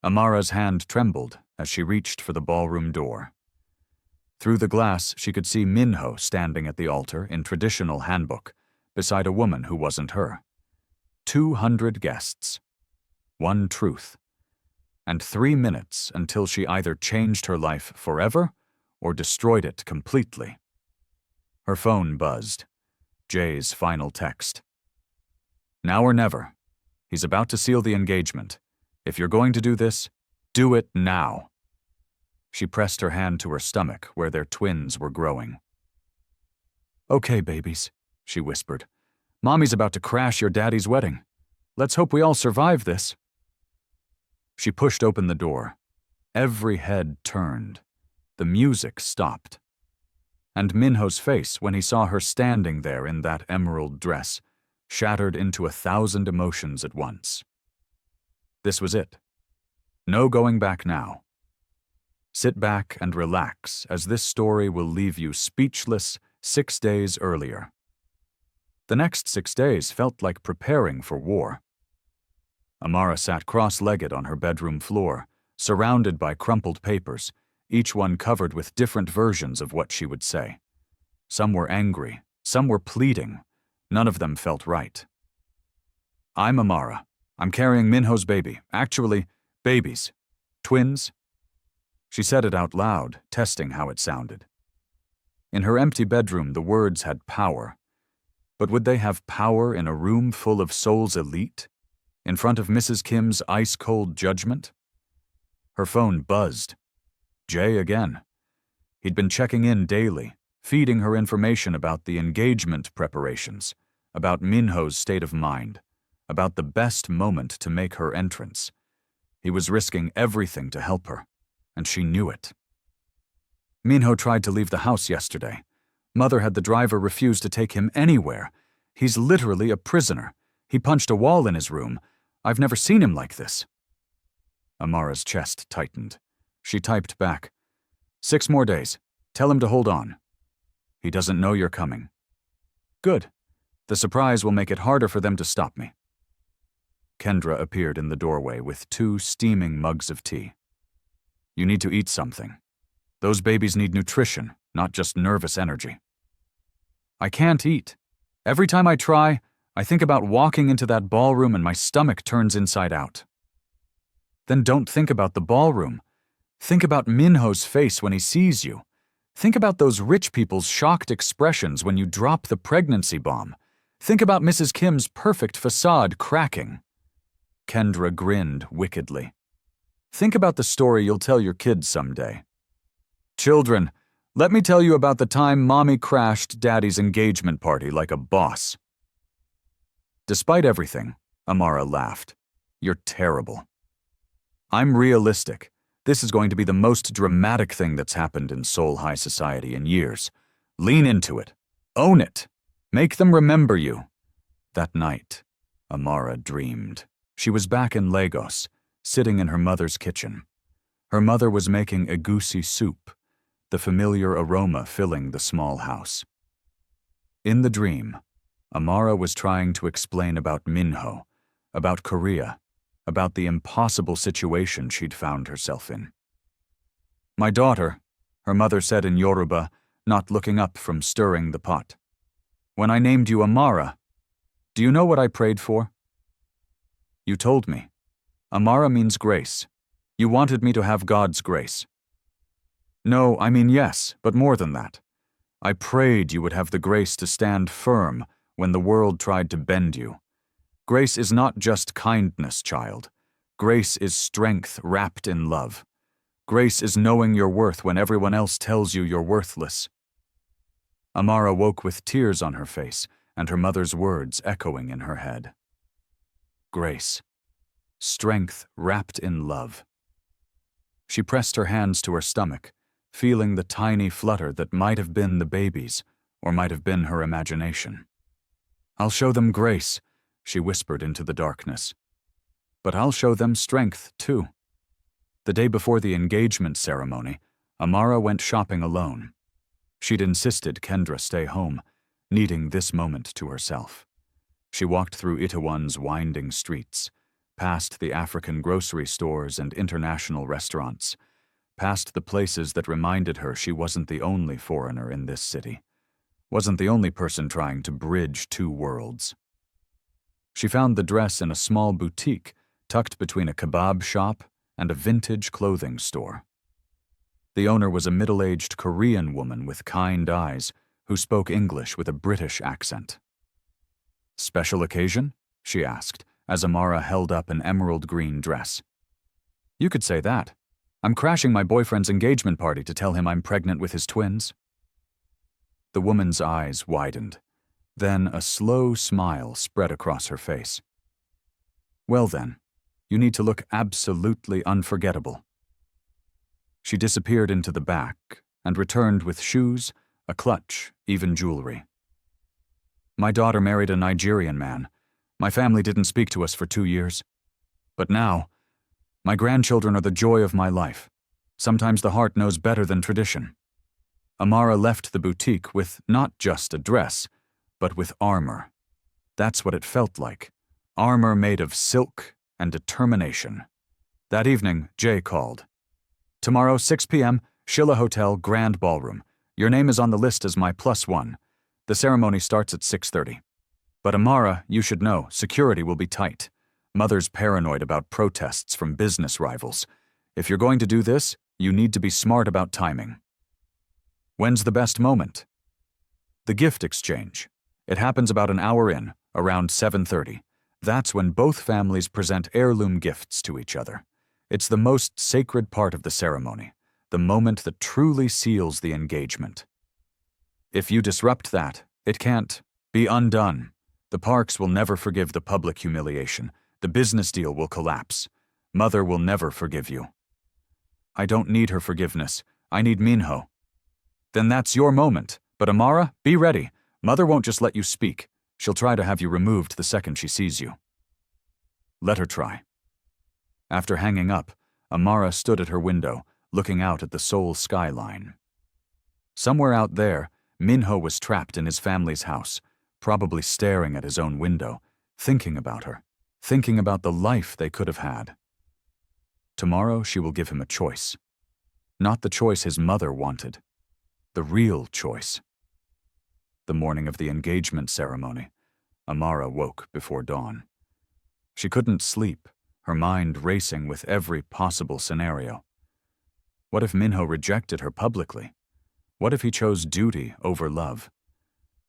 Amara's hand trembled as she reached for the ballroom door. Through the glass, she could see Minho standing at the altar in traditional hanbok, beside a woman who wasn't her. 200 guests. One truth. And 3 minutes until she either changed her life forever or destroyed it completely. Her phone buzzed. Jay's final text. Now or never. He's about to seal the engagement. If you're going to do this, do it now. She pressed her hand to her stomach where their twins were growing. Okay, babies, she whispered. Mommy's about to crash your daddy's wedding. Let's hope we all survive this. She pushed open the door. Every head turned. The music stopped. And Minho's face, when he saw her standing there in that emerald dress, shattered into 1,000 emotions at once. This was it. No going back now. Sit back and relax, as this story will leave you speechless 6 days earlier. The next 6 days felt like preparing for war. Amara sat cross-legged on her bedroom floor, surrounded by crumpled papers, each one covered with different versions of what she would say. Some were angry, some were pleading. None of them felt right. I'm Amara. I'm carrying Minho's baby. Actually, babies. Twins. She said it out loud, testing how it sounded. In her empty bedroom, the words had power. But would they have power in a room full of Seoul's elite? In front of Mrs. Kim's ice-cold judgment? Her phone buzzed. Jay again. He'd been checking in daily, feeding her information about the engagement preparations, about Minho's state of mind, about the best moment to make her entrance. He was risking everything to help her, and she knew it. Minho tried to leave the house yesterday. Mother had the driver refuse to take him anywhere. He's literally a prisoner. He punched a wall in his room. I've never seen him like this. Amara's chest tightened. She typed back, 6 more days. Tell him to hold on. He doesn't know you're coming. Good. The surprise will make it harder for them to stop me. Kendra appeared in the doorway with 2 steaming mugs of tea. You need to eat something. Those babies need nutrition, not just nervous energy. I can't eat. Every time I try, I think about walking into that ballroom and my stomach turns inside out. Then don't think about the ballroom. Think about Minho's face when he sees you. Think about those rich people's shocked expressions when you drop the pregnancy bomb. Think about Mrs. Kim's perfect facade cracking. Kendra grinned wickedly. Think about the story you'll tell your kids someday. Children, let me tell you about the time Mommy crashed Daddy's engagement party like a boss. Despite everything, Amara laughed. You're terrible. I'm realistic. This is going to be the most dramatic thing that's happened in Seoul high society in years. Lean into it. Own it. Make them remember you. That night, Amara dreamed. She was back in Lagos, sitting in her mother's kitchen. Her mother was making egusi soup, the familiar aroma filling the small house. In the dream, Amara was trying to explain about Minho, about Korea, about the impossible situation she'd found herself in. My daughter, her mother said in Yoruba, not looking up from stirring the pot. When I named you Amara, do you know what I prayed for? You told me. Amara means grace. You wanted me to have God's grace. No, I mean yes, but more than that. I prayed you would have the grace to stand firm when the world tried to bend you. Grace is not just kindness, child. Grace is strength wrapped in love. Grace is knowing your worth when everyone else tells you you're worthless. Amara woke with tears on her face and her mother's words echoing in her head. Grace. Strength wrapped in love. She pressed her hands to her stomach, feeling the tiny flutter that might have been the baby's or might have been her imagination. I'll show them grace, she whispered into the darkness. But I'll show them strength, too. The day before the engagement ceremony, Amara went shopping alone. She'd insisted Kendra stay home, needing this moment to herself. She walked through Itaewon's winding streets, past the African grocery stores and international restaurants, past the places that reminded her she wasn't the only foreigner in this city, wasn't the only person trying to bridge two worlds. She found the dress in a small boutique tucked between a kebab shop and a vintage clothing store. The owner was a middle-aged Korean woman with kind eyes who spoke English with a British accent. "Special occasion?" she asked, as Amara held up an emerald green dress. "You could say that. I'm crashing my boyfriend's engagement party to tell him I'm pregnant with his twins." The woman's eyes widened. Then a slow smile spread across her face. "Well then, you need to look absolutely unforgettable." She disappeared into the back and returned with shoes, a clutch, even jewelry. "My daughter married a Nigerian man. My family didn't speak to us for 2 years. But now, my grandchildren are the joy of my life. Sometimes the heart knows better than tradition." Amara left the boutique with not just a dress, but with armor. That's what it felt like. Armor made of silk and determination. That evening, Jay called. "Tomorrow, 6 p.m., Shilla Hotel, Grand Ballroom. Your name is on the list as my +1. The ceremony starts at 6:30. But Amara, you should know, security will be tight. Mother's paranoid about protests from business rivals. If you're going to do this, you need to be smart about timing." "When's the best moment?" "The gift exchange. It happens about an hour in, around 7:30. That's when both families present heirloom gifts to each other. It's the most sacred part of the ceremony, the moment that truly seals the engagement. If you disrupt that, it can't be undone. The Parks will never forgive the public humiliation. The business deal will collapse. Mother will never forgive you." "I don't need her forgiveness. I need Minho." "Then that's your moment. But Amara, be ready. Mother won't just let you speak. She'll try to have you removed the second she sees you." "Let her try." After hanging up, Amara stood at her window, looking out at the Seoul skyline. Somewhere out there, Minho was trapped in his family's house, probably staring at his own window, thinking about her, thinking about the life they could have had. Tomorrow she will give him a choice. Not the choice his mother wanted. The real choice. The morning of the engagement ceremony, Amara woke before dawn. She couldn't sleep, her mind racing with every possible scenario. What if Minho rejected her publicly? What if he chose duty over love?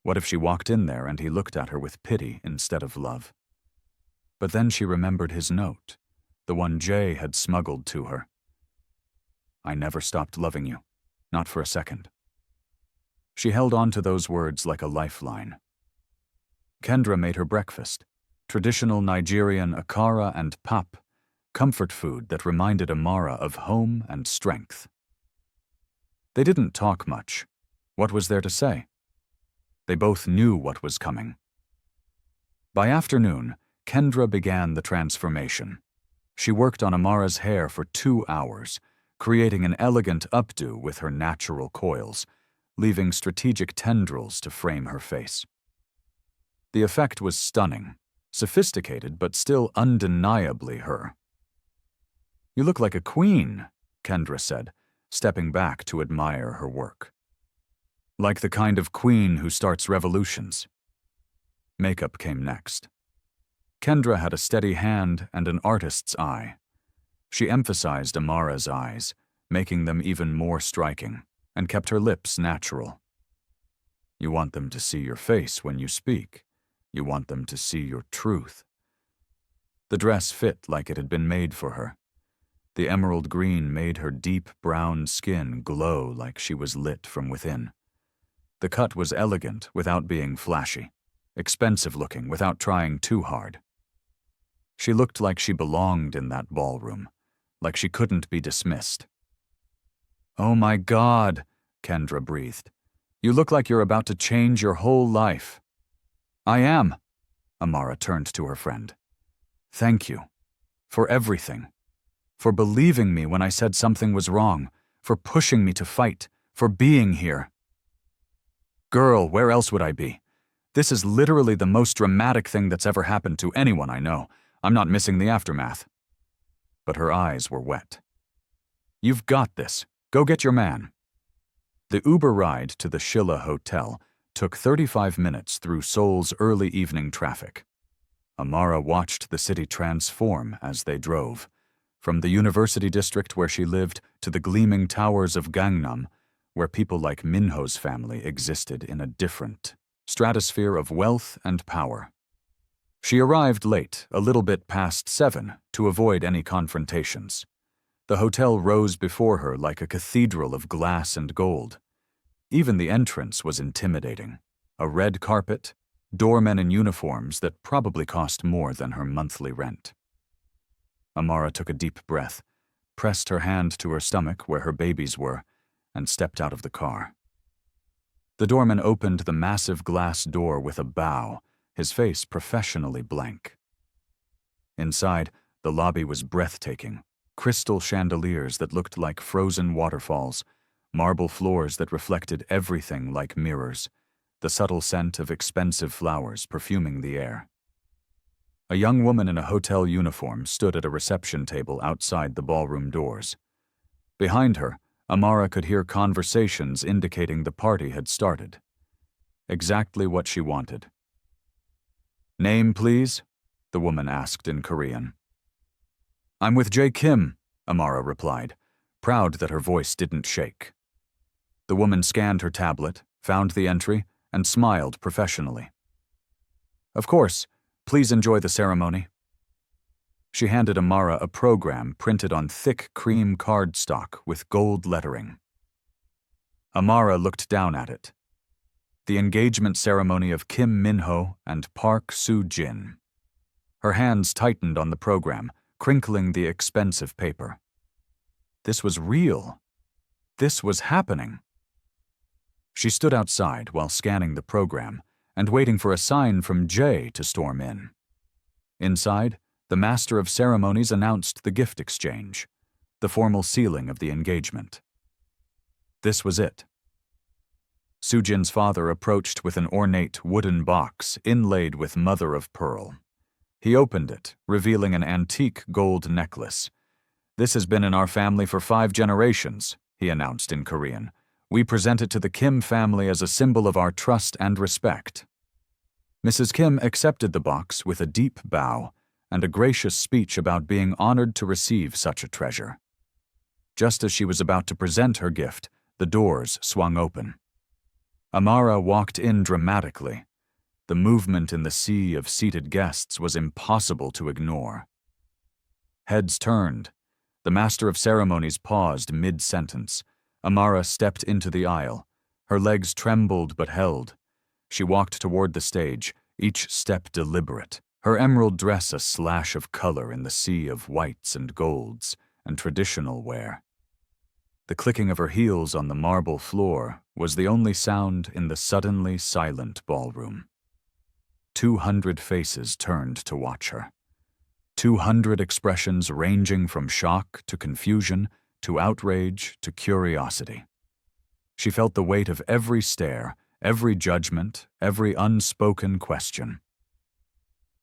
What if she walked in there and he looked at her with pity instead of love? But then she remembered his note, the one Jay had smuggled to her. "I never stopped loving you, not for a second." She held on to those words like a lifeline. Kendra made her breakfast, traditional Nigerian akara and pap, comfort food that reminded Amara of home and strength. They didn't talk much. What was there to say? They both knew what was coming. By afternoon, Kendra began the transformation. She worked on Amara's hair for 2 hours, creating an elegant updo with her natural coils, leaving strategic tendrils to frame her face. The effect was stunning, sophisticated but still undeniably her. "You look like a queen," Kendra said, stepping back to admire her work. "Like the kind of queen who starts revolutions." Makeup came next. Kendra had a steady hand and an artist's eye. She emphasized Amara's eyes, making them even more striking, and kept her lips natural. "You want them to see your face when you speak. You want them to see your truth." The dress fit like it had been made for her. The emerald green made her deep brown skin glow like she was lit from within. The cut was elegant without being flashy, expensive looking without trying too hard. She looked like she belonged in that ballroom, like she couldn't be dismissed. "Oh my God," Kendra breathed. "You look like you're about to change your whole life." "I am." Amara turned to her friend. "Thank you. For everything. For believing me when I said something was wrong. For pushing me to fight. For being here." "Girl, where else would I be? This is literally the most dramatic thing that's ever happened to anyone I know. I'm not missing the aftermath. But her eyes were wet. You've got this. Go get your man. The Uber ride to the Shilla Hotel took 35 minutes through Seoul's early evening traffic. Amara watched the city transform as they drove, from the university district where she lived to the gleaming towers of Gangnam, where people like Minho's family existed in a different stratosphere of wealth and power. She arrived late, a little bit past 7, to avoid any confrontations. The hotel rose before her like a cathedral of glass and gold. Even the entrance was intimidating. A red carpet, doormen in uniforms that probably cost more than her monthly rent. Amara took a deep breath, pressed her hand to her stomach where her babies were, and stepped out of the car. The doorman opened the massive glass door with a bow, his face professionally blank. Inside, the lobby was breathtaking. Crystal chandeliers that looked like frozen waterfalls, marble floors that reflected everything like mirrors, the subtle scent of expensive flowers perfuming the air. A young woman in a hotel uniform stood at a reception table outside the ballroom doors. Behind her, Amara could hear conversations indicating the party had started. Exactly what she wanted. Name, please? The woman asked in Korean. I'm with Jae Kim, Amara replied, proud that her voice didn't shake. The woman scanned her tablet, found the entry, and smiled professionally. Of course, please enjoy the ceremony. She handed Amara a program printed on thick cream cardstock with gold lettering. Amara looked down at it. The engagement ceremony of Kim Minho and Park Soo-jin. Her hands tightened on the program, crinkling the expensive paper. This was real. This was happening. She stood outside while scanning the program and waiting for a sign from Jay to storm in. Inside, the master of ceremonies announced the gift exchange, the formal sealing of the engagement. This was it. Soo-jin's father approached with an ornate wooden box inlaid with mother-of-pearl. He opened it, revealing an antique gold necklace. This has been in our family for 5 generations, he announced in Korean. We present it to the Kim family as a symbol of our trust and respect. Mrs. Kim accepted the box with a deep bow and a gracious speech about being honored to receive such a treasure. Just as she was about to present her gift, the doors swung open. Amara walked in dramatically. The movement in the sea of seated guests was impossible to ignore. Heads turned. The master of ceremonies paused mid-sentence. Amara stepped into the aisle. Her legs trembled but held. She walked toward the stage, each step deliberate, her emerald dress a slash of color in the sea of whites and golds and traditional wear. The clicking of her heels on the marble floor was the only sound in the suddenly silent ballroom. 200 faces turned to watch her. 200 expressions ranging from shock to confusion to outrage to curiosity. She felt the weight of every stare, every judgment, every unspoken question.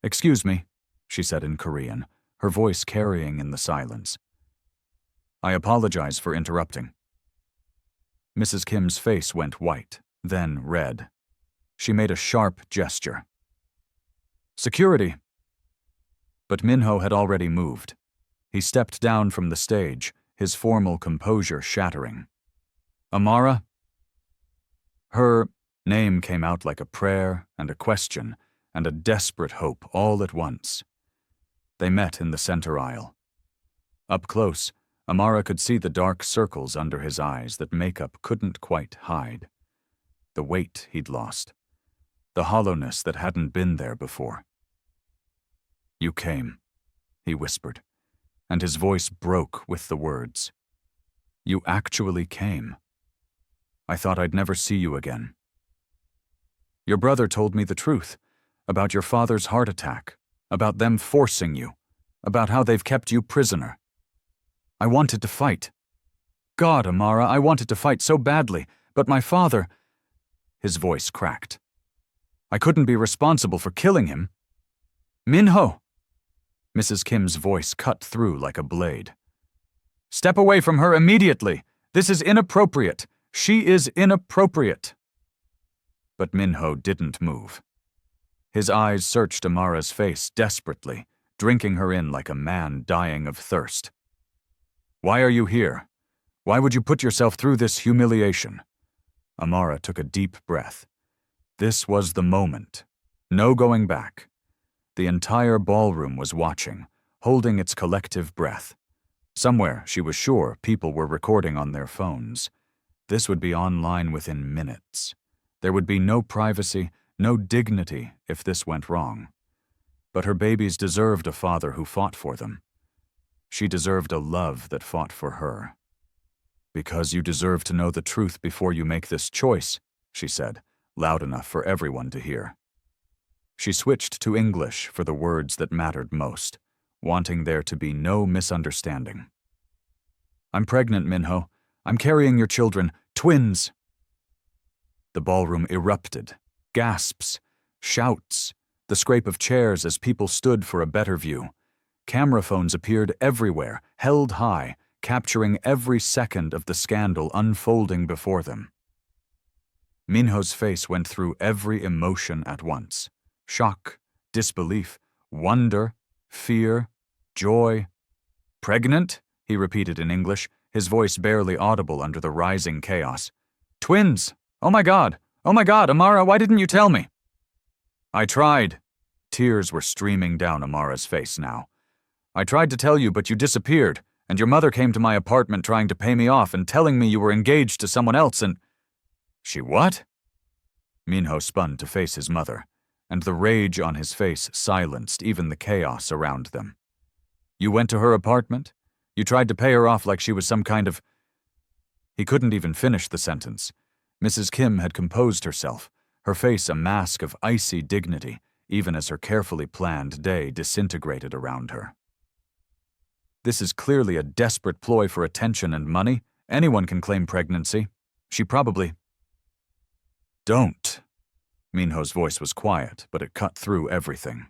"Excuse me," she said in Korean, her voice carrying in the silence. "I apologize for interrupting." Mrs. Kim's face went white, then red. She made a sharp gesture. "Security!" But Minho had already moved. He stepped down from the stage, his formal composure shattering. "Amara?" Her name came out like a prayer and a question and a desperate hope all at once. They met in the center aisle. Up close, Amara could see the dark circles under his eyes that makeup couldn't quite hide. The weight he'd lost. The hollowness that hadn't been there before. "You came," he whispered, and his voice broke with the words. "You actually came. I thought I'd never see you again. Your brother told me the truth, about your father's heart attack, about them forcing you, about how they've kept you prisoner. I wanted to fight. God, Amara, I wanted to fight so badly, but my father—" His voice cracked. "I couldn't be responsible for killing him. Minho! Mrs. Kim's voice cut through like a blade. "Step away from her immediately! This is inappropriate! She is inappropriate!" But Minho didn't move. His eyes searched Amara's face desperately, drinking her in like a man dying of thirst. "Why are you here? Why would you put yourself through this humiliation?" Amara took a deep breath. This was the moment. No going back. The entire ballroom was watching, holding its collective breath. Somewhere, she was sure, people were recording on their phones. This would be online within minutes. There would be no privacy, no dignity if this went wrong. But her babies deserved a father who fought for them. She deserved a love that fought for her. "Because you deserve to know the truth before you make this choice," she said, loud enough for everyone to hear. She switched to English for the words that mattered most, wanting there to be no misunderstanding. "I'm pregnant, Minho. I'm carrying your children, twins." The ballroom erupted. Gasps, shouts, the scrape of chairs as people stood for a better view. Camera phones appeared everywhere, held high, capturing every second of the scandal unfolding before them. Minho's face went through every emotion at once. Shock, disbelief, wonder, fear, joy. "Pregnant?" he repeated in English, his voice barely audible under the rising chaos. "Twins! Oh my God! Oh my God, Amara, why didn't you tell me?" "I tried." Tears were streaming down Amara's face now. "I tried to tell you, but you disappeared, and your mother came to my apartment trying to pay me off and telling me you were engaged to someone else and—" "She what?" Minho spun to face his mother, and the rage on his face silenced even the chaos around them. "You went to her apartment? You tried to pay her off like she was some kind of—" He couldn't even finish the sentence. Mrs. Kim had composed herself, her face a mask of icy dignity, even as her carefully planned day disintegrated around her. "This is clearly a desperate ploy for attention and money. Anyone can claim pregnancy. She probably—" "Don't." Minho's voice was quiet, but it cut through everything.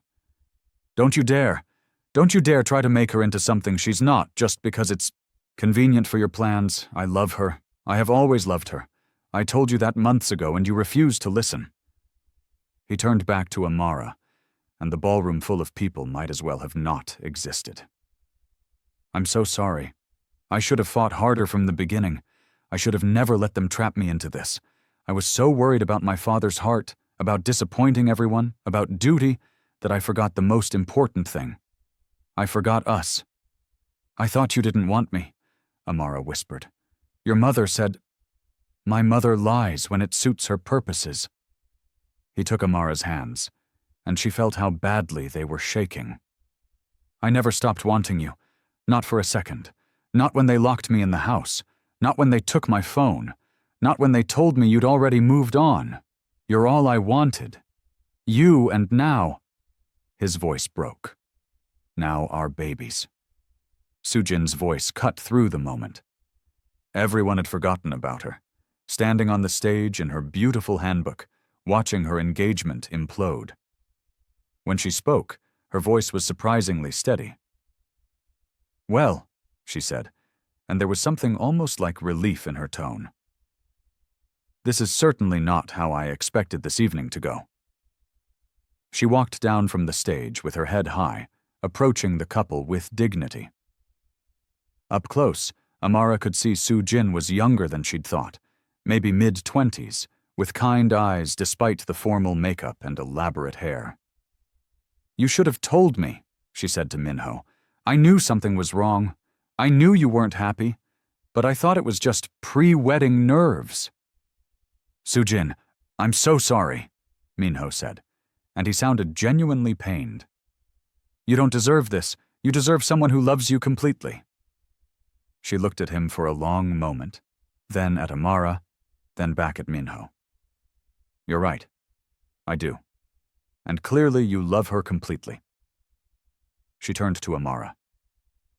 "Don't you dare. Don't you dare try to make her into something she's not just because it's convenient for your plans. I love her. I have always loved her. I told you that months ago and you refused to listen." He turned back to Amara, and the ballroom full of people might as well have not existed. "I'm so sorry. I should have fought harder from the beginning. I should have never let them trap me into this. I was so worried about my father's heart, about disappointing everyone, about duty, that I forgot the most important thing. I forgot us." "I thought you didn't want me," Amara whispered. "Your mother said—" "My mother lies when it suits her purposes." He took Amara's hands, and she felt how badly they were shaking. "I never stopped wanting you. Not for a second. Not when they locked me in the house. Not when they took my phone. Not when they told me you'd already moved on. You're all I wanted. You and now—" His voice broke. "Now our babies." Sujin's voice cut through the moment. Everyone had forgotten about her, standing on the stage in her beautiful handbook, watching her engagement implode. When she spoke, her voice was surprisingly steady. "Well," she said, and there was something almost like relief in her tone. "This is certainly not how I expected this evening to go." She walked down from the stage with her head high, approaching the couple with dignity. Up close, Amara could see Sujin was younger than she'd thought, maybe mid-20s, with kind eyes despite the formal makeup and elaborate hair. "You should have told me," she said to Minho. "I knew something was wrong. I knew you weren't happy, but I thought it was just pre-wedding nerves." "Sujin, I'm so sorry," Minho said, and he sounded genuinely pained. "You don't deserve this. You deserve someone who loves you completely." She looked at him for a long moment, then at Amara, then back at Minho. "You're right. I do. And clearly you love her completely." She turned to Amara.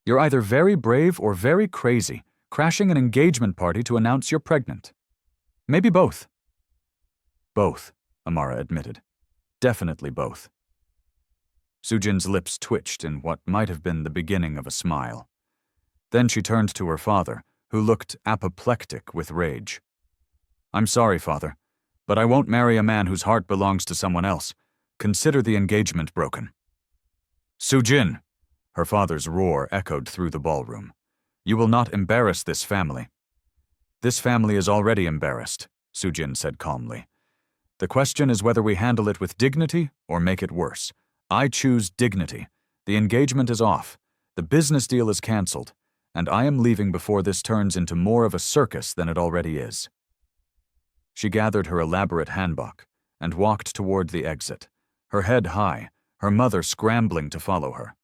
"You're either very brave or very crazy, crashing an engagement party to announce you're pregnant. Maybe both." "Both," Amara admitted. "Definitely both." Sujin's lips twitched in what might have been the beginning of a smile. Then she turned to her father, who looked apoplectic with rage. "I'm sorry, father, but I won't marry a man whose heart belongs to someone else. Consider the engagement broken." "Sujin!" Her father's roar echoed through the ballroom. "You will not embarrass this family." "This family is already embarrassed," Sujin said calmly. "The question is whether we handle it with dignity or make it worse. I choose dignity. The engagement is off. The business deal is cancelled. And I am leaving before this turns into more of a circus than it already is." She gathered her elaborate hanbok and walked toward the exit, her head high, her mother scrambling to follow her.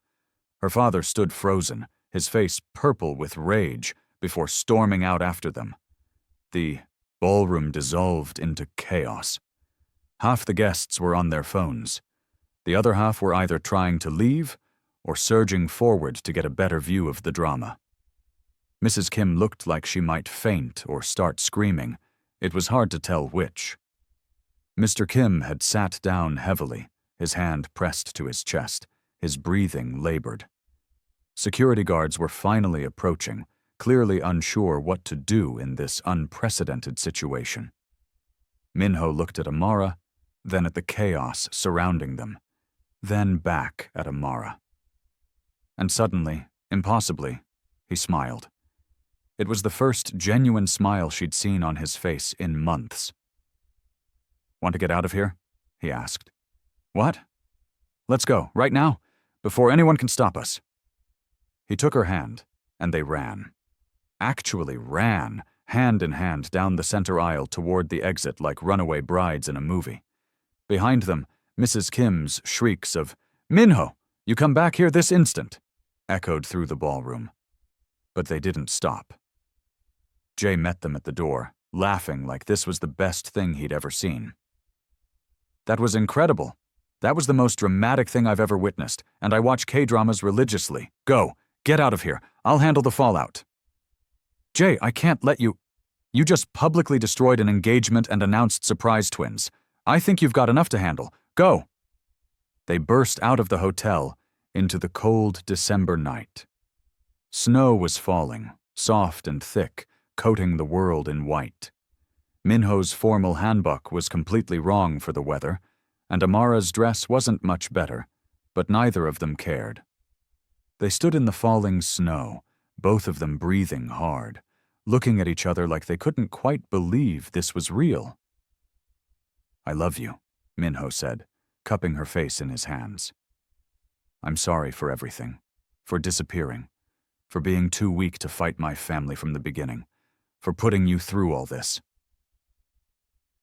Her father stood frozen, his face purple with rage, before storming out after them. The ballroom dissolved into chaos. Half the guests were on their phones. The other half were either trying to leave or surging forward to get a better view of the drama. Mrs. Kim looked like she might faint or start screaming. It was hard to tell which. Mr. Kim had sat down heavily, his hand pressed to his chest, his breathing labored. Security guards were finally approaching, clearly unsure what to do in this unprecedented situation. Minho looked at Amara, then at the chaos surrounding them, then back at Amara. And suddenly, impossibly, he smiled. It was the first genuine smile she'd seen on his face in months. "Want to get out of here?" he asked. "What?" "Let's go, right now, before anyone can stop us." He took her hand, and they ran. Actually ran, hand in hand down the center aisle toward the exit like runaway brides in a movie. Behind them, Mrs. Kim's shrieks of, "Minho, you come back here this instant," echoed through the ballroom. But they didn't stop. Jay met them at the door, laughing like this was the best thing he'd ever seen. "That was incredible. That was the most dramatic thing I've ever witnessed, and I watch K-dramas religiously. Go, get out of here. I'll handle the fallout." "Jay, I can't let you. You just publicly destroyed an engagement and announced surprise twins. I think you've got enough to handle. Go." They burst out of the hotel into the cold December night. Snow was falling, soft and thick, coating the world in white. Minho's formal hanbok was completely wrong for the weather, and Amara's dress wasn't much better, but neither of them cared. They stood in the falling snow, both of them breathing hard, looking at each other like they couldn't quite believe this was real. "I love you," Minho said, cupping her face in his hands. "I'm sorry for everything, for disappearing, for being too weak to fight my family from the beginning, for putting you through all this."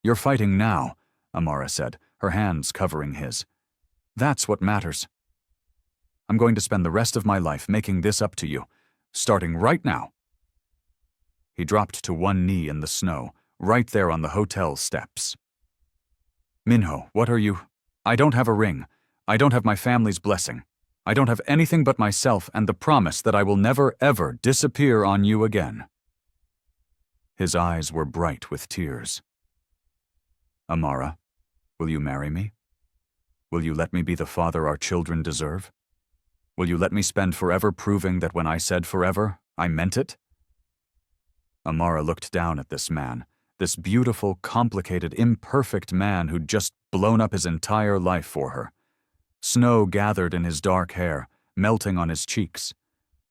"You're fighting now," Amara said, her hands covering his. "That's what matters. I'm going to spend the rest of my life making this up to you, starting right now." He dropped to one knee in the snow, right there on the hotel steps. "Minho, what are you? I don't have a ring. I don't have my family's blessing. I don't have anything but myself and the promise that I will never, ever disappear on you again." His eyes were bright with tears. "Amara, will you marry me? Will you let me be the father our children deserve? Will you let me spend forever proving that when I said forever, I meant it?" Amara looked down at this man, this beautiful, complicated, imperfect man who'd just blown up his entire life for her. Snow gathered in his dark hair, melting on his cheeks,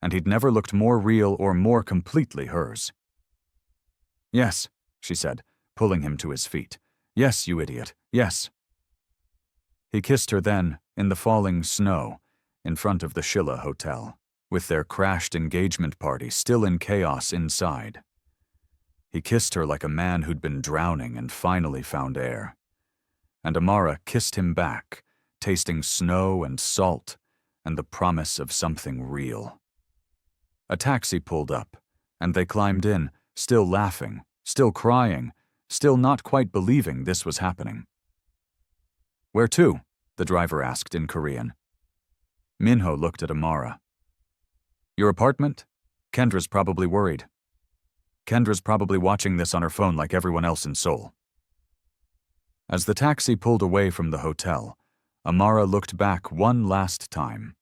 and he'd never looked more real or more completely hers. "Yes," she said, pulling him to his feet. "Yes, you idiot, yes." He kissed her then, in the falling snow, in front of the Shilla Hotel, with their crashed engagement party still in chaos inside. He kissed her like a man who'd been drowning and finally found air. And Amara kissed him back, tasting snow and salt and the promise of something real. A taxi pulled up, and they climbed in, still laughing, still crying, still not quite believing this was happening. "Where to?" the driver asked in Korean. Minho looked at Amara. "Your apartment? Kendra's probably worried. Kendra's probably watching this on her phone like everyone else in Seoul." As the taxi pulled away from the hotel, Amara looked back one last time.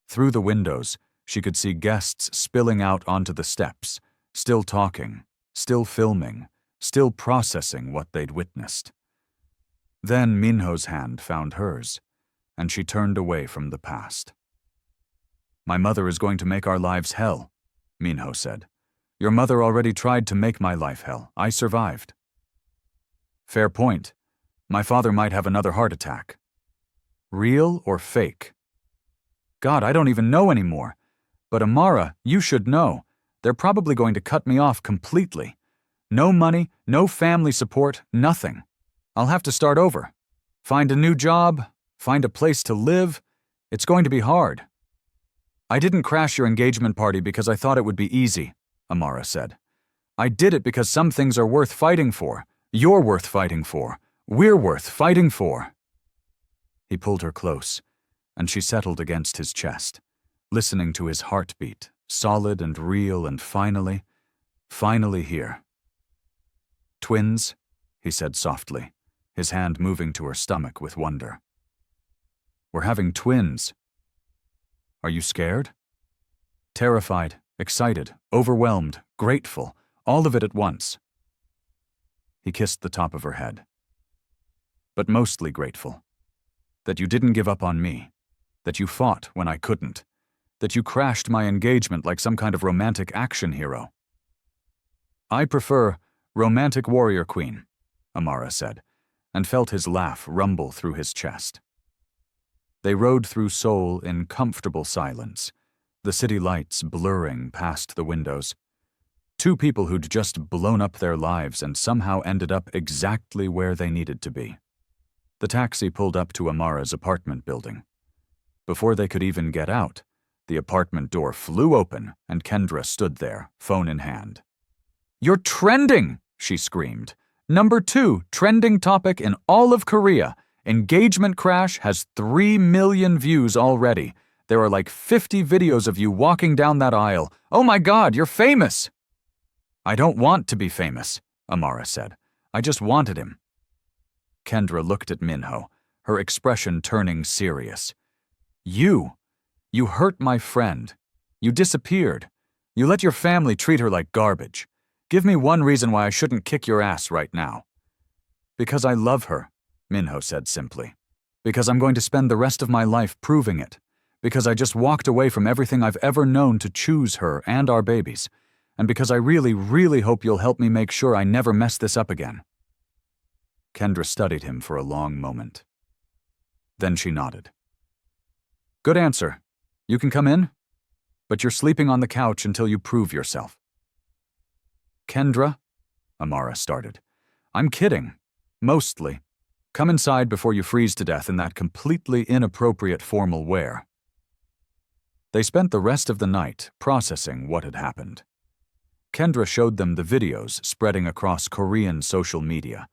Through the windows, she could see guests spilling out onto the steps, still talking, still filming, still processing what they'd witnessed. Then Minho's hand found hers, and she turned away from the past. "My mother is going to make our lives hell," Minho said. "Your mother already tried to make my life hell. I survived." "Fair point. My father might have another heart attack." "Real or fake?" "God, I don't even know anymore. But Amara, you should know. They're probably going to cut me off completely. No money, no family support, nothing. I'll have to start over. Find a new job, find a place to live. It's going to be hard." "I didn't crash your engagement party because I thought it would be easy," Amara said. "I did it because some things are worth fighting for. You're worth fighting for. We're worth fighting for." He pulled her close, and she settled against his chest, listening to his heartbeat, solid and real, and finally here. "Twins?" he said softly, his hand moving to her stomach with wonder. "We're having twins. Are you scared?" "Terrified, excited, overwhelmed, grateful, all of it at once." He kissed the top of her head. "But mostly grateful. That you didn't give up on me. That you fought when I couldn't. That you crashed my engagement like some kind of romantic action hero." "I prefer romantic warrior queen," Amara said, and felt his laugh rumble through his chest. They rode through Seoul in comfortable silence, the city lights blurring past the windows. Two people who'd just blown up their lives and somehow ended up exactly where they needed to be. The taxi pulled up to Amara's apartment building. Before they could even get out, the apartment door flew open and Kendra stood there, phone in hand. "You're trending!" she screamed. #2 trending topic in all of Korea. Engagement crash has 3 million views already. There are like 50 videos of you walking down that aisle. Oh my God, you're famous!" "I don't want to be famous," Amara said. "I just wanted him." Kendra looked at Minho, her expression turning serious. You hurt my friend. You disappeared. You let your family treat her like garbage. Give me one reason why I shouldn't kick your ass right now." "Because I love her," Minho said simply. "Because I'm going to spend the rest of my life proving it. Because I just walked away from everything I've ever known to choose her and our babies. And because I really, really hope you'll help me make sure I never mess this up again." Kendra studied him for a long moment. Then she nodded. "Good answer. You can come in, but you're sleeping on the couch until you prove yourself." "Kendra," Amara started. "I'm kidding. Mostly. Come inside before you freeze to death in that completely inappropriate formal wear." They spent the rest of the night processing what had happened. Kendra showed them the videos spreading across Korean social media,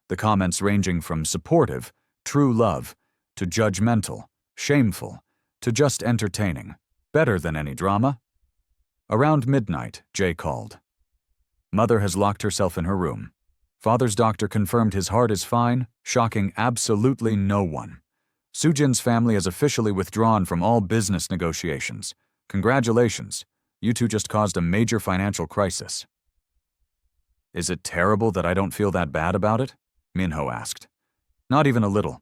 the comments ranging from supportive, true love, to judgmental, shameful, to just entertaining, better than any drama. Around midnight, Jay called. "Mother has locked herself in her room. Father's doctor confirmed his heart is fine, shocking absolutely no one. Sujin's family has officially withdrawn from all business negotiations. Congratulations, you two just caused a major financial crisis." "Is it terrible that I don't feel that bad about it?" Minho asked. "Not even a little.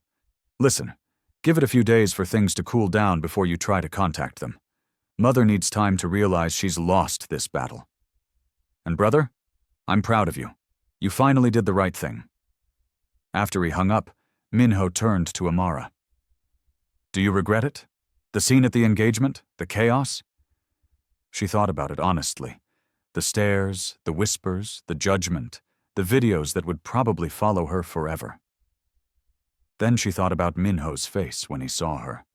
Listen, give it a few days for things to cool down before you try to contact them. Mother needs time to realize she's lost this battle. And brother, I'm proud of you. You finally did the right thing." After he hung up, Minho turned to Amara. "Do you regret it? The scene at the engagement? The chaos?" She thought about it honestly. The stares, the whispers, the judgment, the videos that would probably follow her forever. Then she thought about Minho's face when he saw her,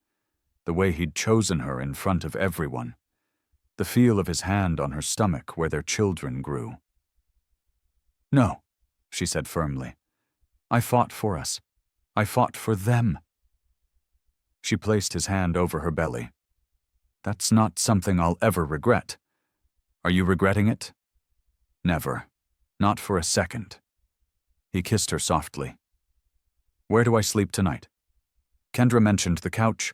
the way he'd chosen her in front of everyone, the feel of his hand on her stomach where their children grew. "No," she said firmly. "I fought for us. I fought for them." She placed his hand over her belly. "That's not something I'll ever regret. Are you regretting it?" "Never. Not for a second." He kissed her softly. "Where do I sleep tonight?" Kendra mentioned the couch.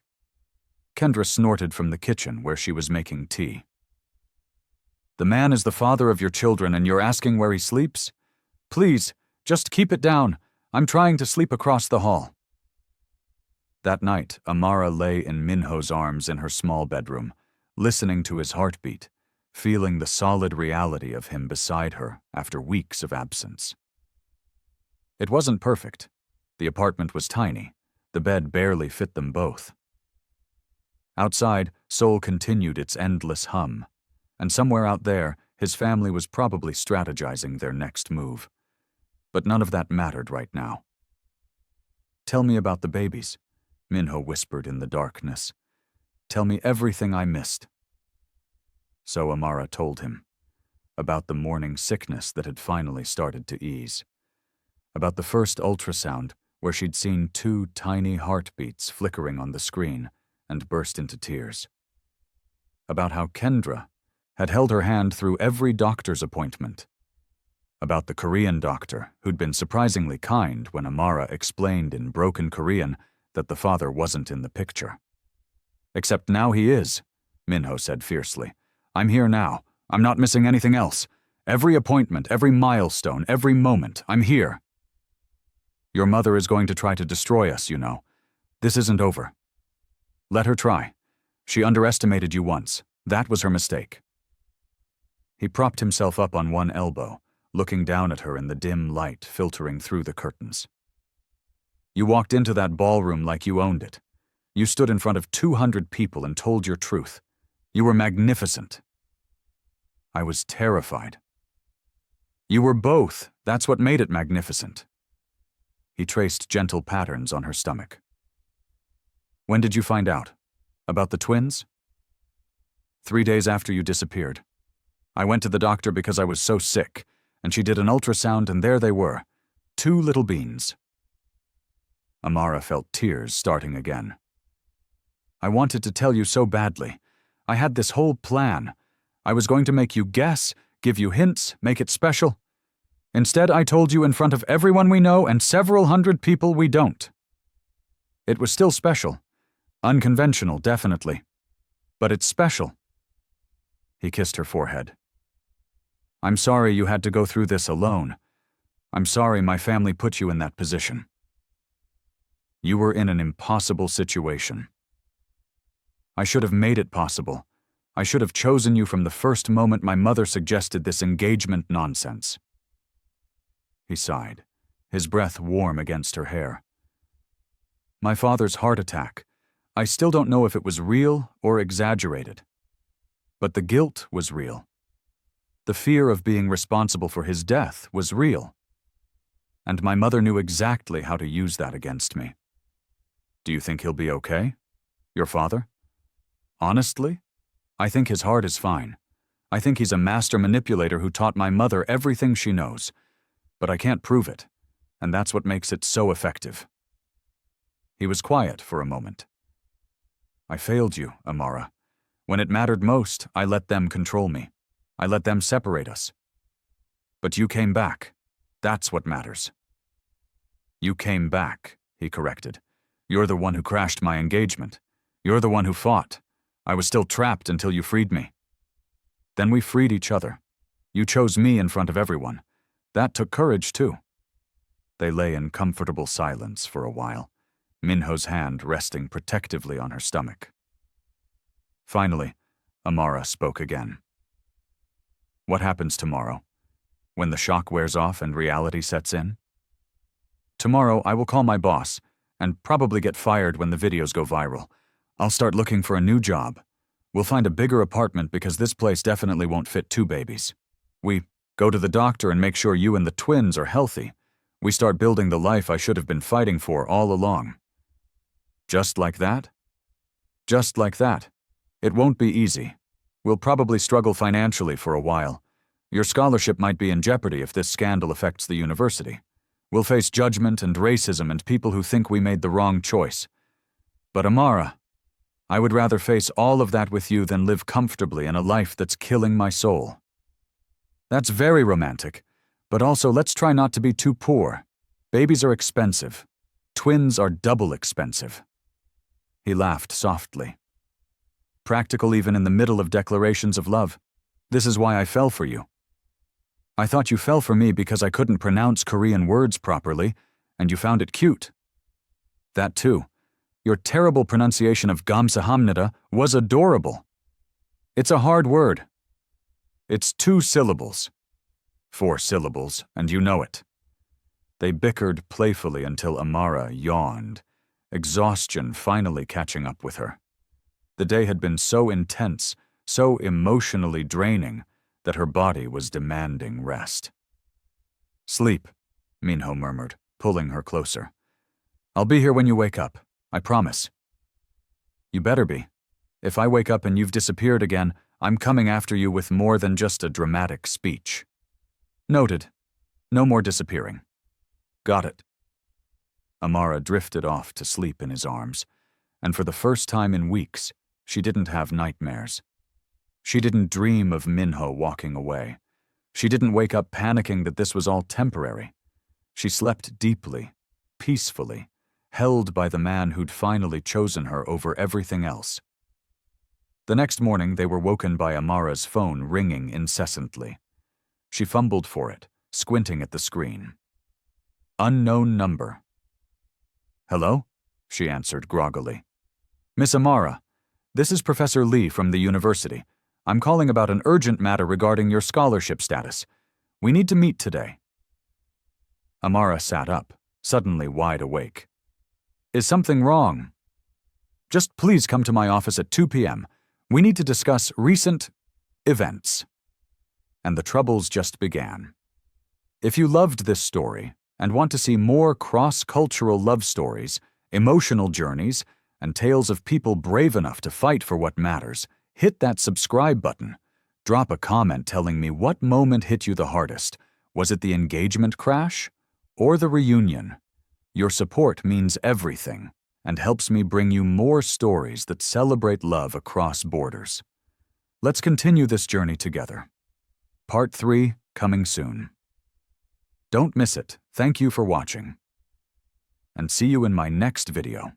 Kendra snorted from the kitchen where she was making tea. The man is the father of your children and you're asking where he sleeps? Please, just keep it down. I'm trying to sleep across the hall. That night, Amara lay in Minho's arms in her small bedroom, listening to his heartbeat, feeling the solid reality of him beside her after weeks of absence. It wasn't perfect. The apartment was tiny. The bed barely fit them both. Outside, Seoul continued its endless hum, and somewhere out there, his family was probably strategizing their next move. But none of that mattered right now. Tell me about the babies, Minho whispered in the darkness. Tell me everything I missed. So Amara told him. About the morning sickness that had finally started to ease. About the first ultrasound where she'd seen 2 tiny heartbeats flickering on the screen and burst into tears. About how Kendra had held her hand through every doctor's appointment. About the Korean doctor who'd been surprisingly kind when Amara explained in broken Korean that the father wasn't in the picture. Except now he is, Minho said fiercely. I'm here now. I'm not missing anything else. Every appointment, every milestone, every moment, I'm here. Your mother is going to try to destroy us, you know. This isn't over. Let her try. She underestimated you once. That was her mistake. He propped himself up on one elbow, looking down at her in the dim light filtering through the curtains. You walked into that ballroom like you owned it. You stood in front of 200 people and told your truth. You were magnificent. I was terrified. You were both. That's what made it magnificent. He traced gentle patterns on her stomach. When did you find out? About the twins? 3 days after you disappeared. I went to the doctor because I was so sick, and she did an ultrasound and there they were. 2 little beans. Amara felt tears starting again. I wanted to tell you so badly. I had this whole plan. I was going to make you guess, give you hints, make it special. Instead, I told you in front of everyone we know and several hundred people we don't. It was still special. Unconventional, definitely. But it's special. He kissed her forehead. I'm sorry you had to go through this alone. I'm sorry my family put you in that position. You were in an impossible situation. I should have made it possible. I should have chosen you from the first moment my mother suggested this engagement nonsense. He sighed, his breath warm against her hair. My father's heart attack. I still don't know if it was real or exaggerated. But the guilt was real. The fear of being responsible for his death was real. And my mother knew exactly how to use that against me. Do you think he'll be okay? Your father? Honestly? I think his heart is fine. I think he's a master manipulator who taught my mother everything she knows. But I can't prove it, and that's what makes it so effective. He was quiet for a moment. I failed you, Amara. When it mattered most, I let them control me. I let them separate us. But you came back. That's what matters. You came back, he corrected. You're the one who crashed my engagement. You're the one who fought. I was still trapped until you freed me. Then we freed each other. You chose me in front of everyone. That took courage, too. They lay in comfortable silence for a while, Minho's hand resting protectively on her stomach. Finally, Amara spoke again. What happens tomorrow, when the shock wears off and reality sets in? Tomorrow, I will call my boss, and probably get fired when the videos go viral. I'll start looking for a new job. We'll find a bigger apartment because this place definitely won't fit 2 babies. We go to the doctor and make sure you and the twins are healthy. We start building the life I should have been fighting for all along. Just like that? Just like that. It won't be easy. We'll probably struggle financially for a while. Your scholarship might be in jeopardy if this scandal affects the university. We'll face judgment and racism and people who think we made the wrong choice. But Amara, I would rather face all of that with you than live comfortably in a life that's killing my soul. That's very romantic, but also let's try not to be too poor. Babies are expensive. Twins are double expensive. He laughed softly. Practical even in the middle of declarations of love. This is why I fell for you. I thought you fell for me because I couldn't pronounce Korean words properly, and you found it cute. That too. Your terrible pronunciation of 감사합니다 was adorable. It's a hard word. It's 2 syllables. 4 syllables, and you know it. They bickered playfully until Amara yawned, exhaustion finally catching up with her. The day had been so intense, so emotionally draining, that her body was demanding rest. Sleep, Minho murmured, pulling her closer. I'll be here when you wake up, I promise. You better be. If I wake up and you've disappeared again, I'm coming after you with more than just a dramatic speech. Noted. No more disappearing. Got it. Amara drifted off to sleep in his arms, and for the first time in weeks, she didn't have nightmares. She didn't dream of Minho walking away. She didn't wake up panicking that this was all temporary. She slept deeply, peacefully, held by the man who'd finally chosen her over everything else. The next morning, they were woken by Amara's phone ringing incessantly. She fumbled for it, squinting at the screen. Unknown number. Hello? She answered groggily. Miss Amara, this is Professor Lee from the university. I'm calling about an urgent matter regarding your scholarship status. We need to meet today. Amara sat up, suddenly wide awake. Is something wrong? Just please come to my office at 2 p.m. We need to discuss recent events. And the troubles just began. If you loved this story and want to see more cross-cultural love stories, emotional journeys, and tales of people brave enough to fight for what matters, hit that subscribe button. Drop a comment telling me what moment hit you the hardest. Was it the engagement crash or the reunion? Your support means everything and helps me bring you more stories that celebrate love across borders. Let's continue this journey together. Part 3 coming soon. Don't miss it. Thank you for watching. And see you in my next video.